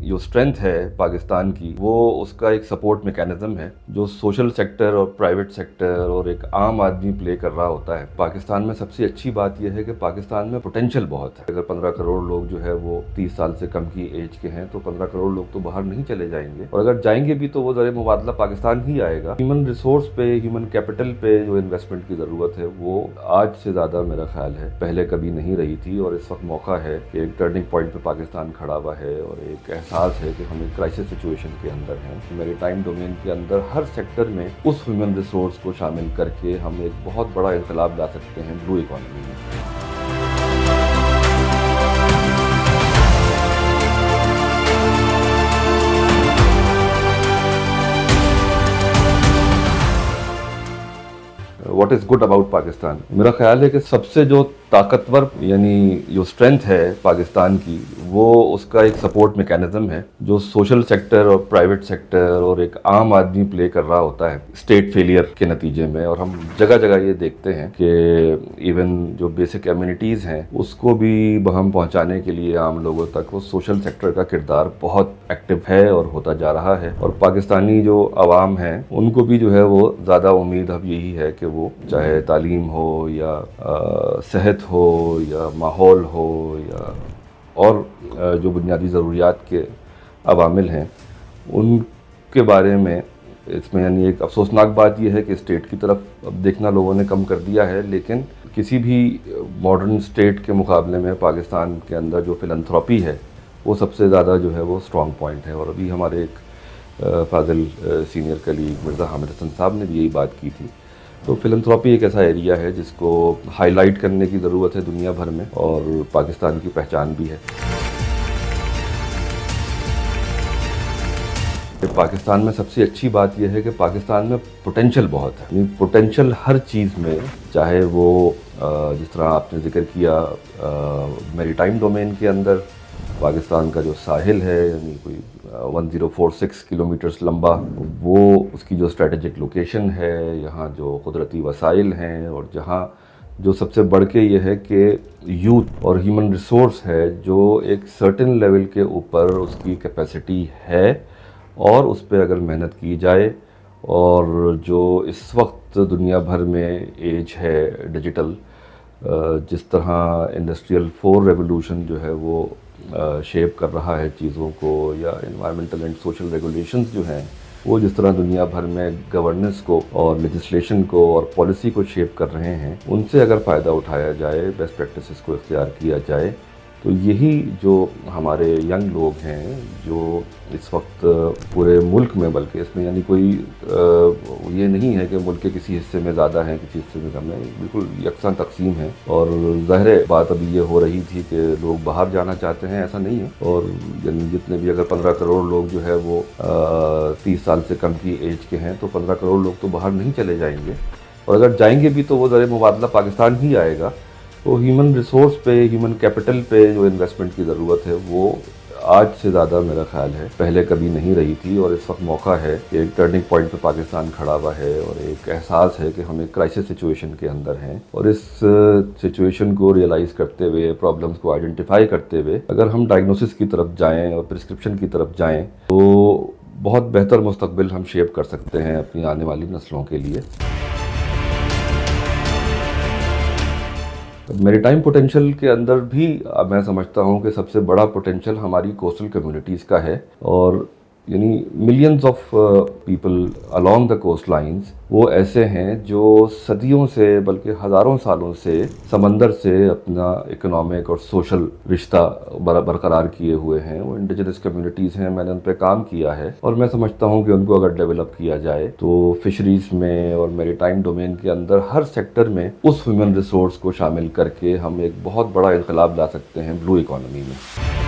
जो स्ट्रेंथ है पाकिस्तान की वो उसका एक सपोर्ट मैकेनिज्म है जो सोशल सेक्टर और प्राइवेट सेक्टर और एक आम आदमी प्ले कर रहा होता है। पाकिस्तान में सबसे अच्छी बात यह है कि पाकिस्तान में पोटेंशियल बहुत है। अगर 15 करोड़ लोग जो है वो 30 साल से कम की एज के हैं तो 15 करोड़ लोग तो बाहर नहीं चले जाएंगे, और अगर जाएंगे भी तो वो ज़र मुबादला पाकिस्तान ही आएगा। ह्यूमन रिसोर्स पे, ह्यूमन कैपिटल पे जो इन्वेस्टमेंट की ज़रूरत है वो आज से ज़्यादा मेरा ख्याल है पहले कभी नहीं रही थी, और इस वक्त मौका है कि एक टर्निंग पॉइंट पे पाकिस्तान खड़ा हुआ है और एक एहसास है कि हम एक क्राइसिस सिचुएशन के अंदर हैं। मैरीटाइम डोमेन के अंदर हर सेक्टर में उस ह्यूमन रिसोर्स को शामिल करके हम एक बहुत बड़ा इंकलाब ला सकते हैं ब्लू इकॉनमी में। What is good about Pakistan? मेरा ख्याल है कि सबसे जो ताकतवर यानी जो स्ट्रेंथ है पाकिस्तान की वो उसका एक सपोर्ट मैकेनिज्म है जो सोशल सेक्टर और प्राइवेट सेक्टर और एक आम आदमी प्ले कर रहा होता है स्टेट फेलियर के नतीजे में। और हम जगह जगह ये देखते हैं कि इवन जो बेसिक एम्यूनिटीज़ हैं उसको भी हम पहुंचाने के लिए आम लोगों तक वो सोशल सेक्टर का किरदार बहुत एक्टिव है और होता जा रहा है। और पाकिस्तानी जो आवाम है उनको भी जो है वो ज़्यादा उम्मीद अब यही है कि वो चाहे तालीम हो या सेहत हो या माहौल हो या और जो बुनियादी ज़रूरियात के अवामिल हैं उनके बारे में इसमें यानी एक अफसोसनाक बात यह है कि स्टेट की तरफ अब देखना लोगों ने कम कर दिया है, लेकिन किसी भी मॉडर्न स्टेट के मुकाबले में पाकिस्तान के अंदर जो फिलंथ्रॉपी है वो सबसे ज़्यादा जो है वो स्ट्रॉन्ग पॉइंट है। और अभी हमारे एक फाजिल सीनियर कलीग मिर्ज़ा हामिद हसन साहब ने भी यही बात की थी। तो फिलंथ्रॉपी एक ऐसा एरिया है जिसको हाईलाइट करने की ज़रूरत है दुनिया भर में, और पाकिस्तान की पहचान भी है। पाकिस्तान में सबसे अच्छी बात यह है कि पाकिस्तान में पोटेंशियल बहुत है। पोटेंशियल हर चीज़ में, चाहे वो जिस तरह आपने जिक्र किया मैरीटाइम डोमेन के अंदर पाकिस्तान का जो साहिल है यानी कोई 1046 किलोमीटर्स लंबा, वो उसकी जो स्ट्रेटेजिक लोकेशन है, यहाँ जो कुदरती वसाइल हैं, और जहाँ जो सबसे बढ़ के ये है कि यूथ और ह्यूमन रिसोर्स है जो एक सर्टेन लेवल के ऊपर उसकी कैपेसिटी है, और उस पर अगर मेहनत की जाए और जो इस वक्त दुनिया भर में एज है डिजिटल, जिस तरह इंडस्ट्रियल 4 रेवोल्यूशन जो है वो शेप कर रहा है चीज़ों को, या एनवायरमेंटल एंड सोशल रेगुलेशंस जो हैं वो जिस तरह दुनिया भर में गवर्नेंस को और लेजिस्लेशन को और पॉलिसी को शेप कर रहे हैं, उनसे अगर फ़ायदा उठाया जाए, बेस्ट प्रैक्टिसेस को इख्तियार किया जाए, तो यही जो हमारे यंग लोग हैं जो इस वक्त पूरे मुल्क में, बल्कि इसमें यानी कोई ये नहीं है कि मुल्क के किसी हिस्से में ज़्यादा है किसी हिस्से में कम है, बिल्कुल यकसा तकसीम है। और ज़ाहिर बात अभी ये हो रही थी कि लोग बाहर जाना चाहते हैं, ऐसा नहीं है। और यानी जितने भी अगर 15 करोड़ लोग जो है वो 30 साल से कम की एज के हैं तो 15 करोड़ लोग तो बाहर नहीं चले जाएंगे, और अगर जाएंगे भी तो वो ज़र मुबादला पाकिस्तान ही आएगा। तो ह्यूमन रिसोर्स पे, ह्यूमन कैपिटल पे जो इन्वेस्टमेंट की ज़रूरत है वो आज से ज़्यादा मेरा ख्याल है पहले कभी नहीं रही थी, और इस वक्त मौका है कि एक टर्निंग पॉइंट पे पाकिस्तान खड़ा हुआ है और एक एहसास है कि हम एक क्राइसिस सिचुएशन के अंदर हैं। और इस सिचुएशन को रियलाइज़ करते हुए, प्रॉब्लम्स को आइडेंटिफाई करते हुए अगर हम डायग्नोसिस की तरफ जाएँ और प्रिस्क्रिप्शन की तरफ जाएँ तो बहुत बेहतर मुस्तकबिल हम शेप कर सकते हैं अपनी आने वाली नस्लों के लिए। मैरीटाइम पोटेंशियल के अंदर भी मैं समझता हूँ कि सबसे बड़ा पोटेंशियल हमारी कोस्टल कम्युनिटीज़ का है, और यानी millions of people along the coast lines वो ऐसे हैं जो सदियों से बल्कि हज़ारों सालों से समंदर से अपना इकोनॉमिक और सोशल रिश्ता बरकरार किए हुए हैं। वो इंडिजिनस कम्युनिटीज़ हैं, मैंने उन पर काम किया है, और मैं समझता हूँ कि उनको अगर डेवलप किया जाए तो फिशरीज़ में और मैरीटाइम डोमेन के अंदर हर सेक्टर में उस ह्यूमन रिसोर्स को शामिल करके हम एक बहुत बड़ा इंकलाब ला सकते हैं ब्लू इकॉनमी में।